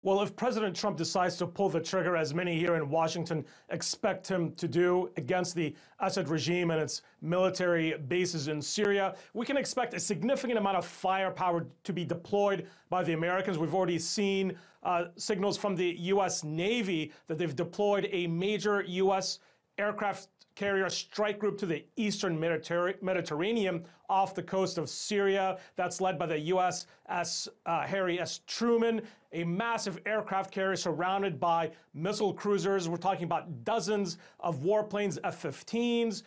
Well, if President Trump decides to pull the trigger, as many here in Washington expect him to do, against the Assad regime and its military bases in Syria, we can expect a significant amount of firepower to be deployed by the Americans. We've already seen signals from the U.S. Navy that they've deployed a major U.S. aircraft carrier strike group to the eastern Mediterranean off the coast of Syria. That's led by the USS Harry S. Truman, a massive aircraft carrier surrounded by missile cruisers. We're talking about dozens of warplanes, F-15s,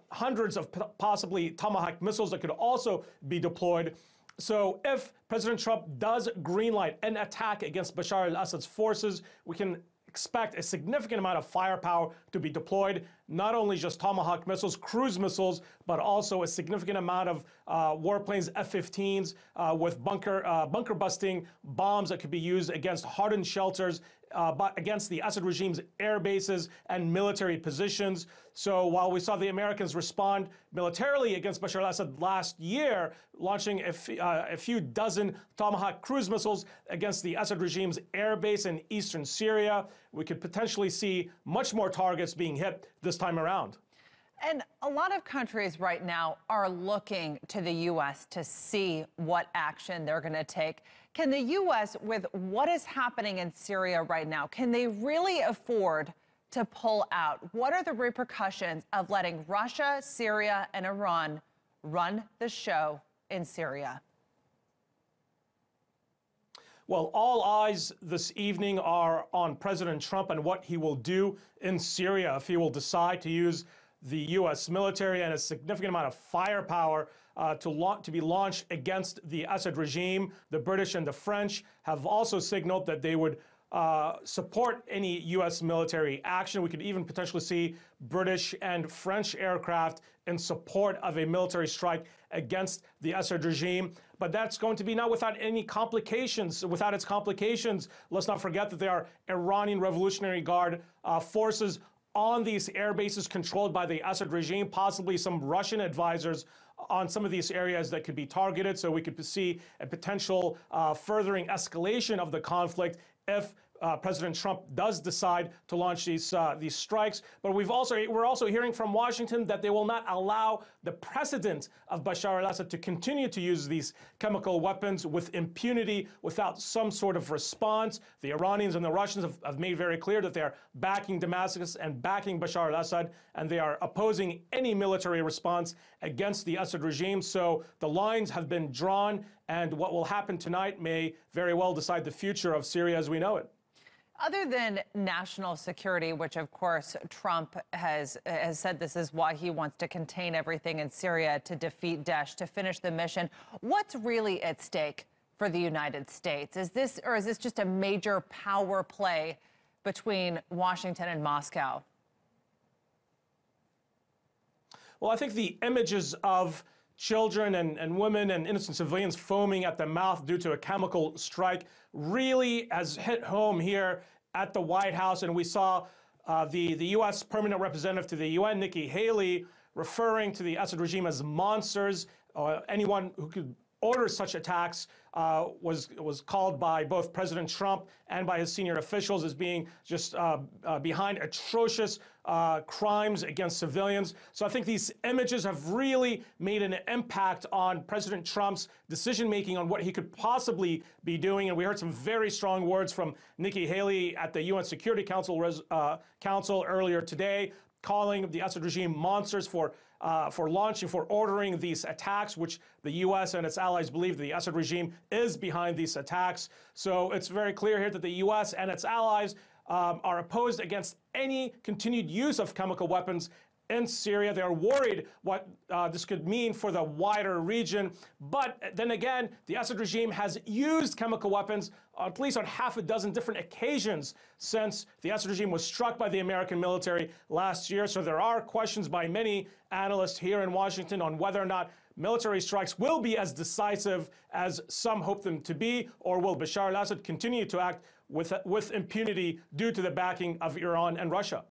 hundreds of possibly Tomahawk missiles that could also be deployed. So if President Trump does greenlight an attack against Bashar al-Assad's forces, we can expect a significant amount of firepower to be deployed, not only just Tomahawk missiles, cruise missiles, but also a significant amount of warplanes, F-15s, with bunker busting bombs that could be used against hardened shelters, but against the Assad regime's air bases and military positions. So while we saw the Americans respond militarily against Bashar al-Assad last year, launching a few dozen Tomahawk cruise missiles against the Assad regime's air base in eastern Syria, we could potentially see much more targets being hit this time around. And a lot of countries right now are looking to the U.S. to see what action they're going to take. Can the U.S., with what is happening in Syria right now, can they really afford to pull out? What are the repercussions of letting Russia, Syria, and Iran run the show in Syria? Well, all eyes this evening are on President Trump and what he will do in Syria if he will decide to use the U.S. military and a significant amount of firepower to be launched against the Assad regime. The British and the French have also signaled that they would support any U.S. military action. We could even potentially see British and French aircraft in support of a military strike against the Assad regime. But that's going to be not without any complications. Without its complications, let's not forget that there are Iranian Revolutionary Guard forces on these air bases controlled by the Assad regime, possibly some Russian advisors on some of these areas that could be targeted. So we could see a potential furthering escalation of the conflict if President Trump does decide to launch these strikes. But we're also hearing from Washington that they will not allow the president of Bashar al-Assad to continue to use these chemical weapons with impunity without some sort of response. The Iranians and the Russians have made very clear that they are backing Damascus and backing Bashar al-Assad, and they are opposing any military response against the Assad regime. So the lines have been drawn, and what will happen tonight may very well decide the future of Syria as we know it. Other than national security, which of course Trump has said this is why he wants to contain everything in Syria to defeat Daesh, to finish the mission, what's really at stake for the United States? Is this just a major power play between Washington and Moscow? Well, I think the images of children and women and innocent civilians foaming at the mouth due to a chemical strike really has hit home here at the White House. And we saw the U.S. permanent representative to the UN, Nikki Haley, referring to the Assad regime as monsters. Anyone who could order such attacks was called by both President Trump and by his senior officials as being just behind atrocious crimes against civilians. So I think these images have really made an impact on President Trump's decision-making on what he could possibly be doing. And we heard some very strong words from Nikki Haley at the UN Security Council earlier today, calling the Assad regime monsters for ordering these attacks, which the U.S. and its allies believe the Assad regime is behind these attacks. So it's very clear here that the U.S. and its allies are opposed against any continued use of chemical weapons in Syria. They're worried what this could mean for the wider region. But then again, the Assad regime has used chemical weapons at least on half a dozen different occasions since the Assad regime was struck by the American military last year. So there are questions by many analysts here in Washington on whether or not military strikes will be as decisive as some hope them to be, or will Bashar al-Assad continue to act with impunity due to the backing of Iran and Russia?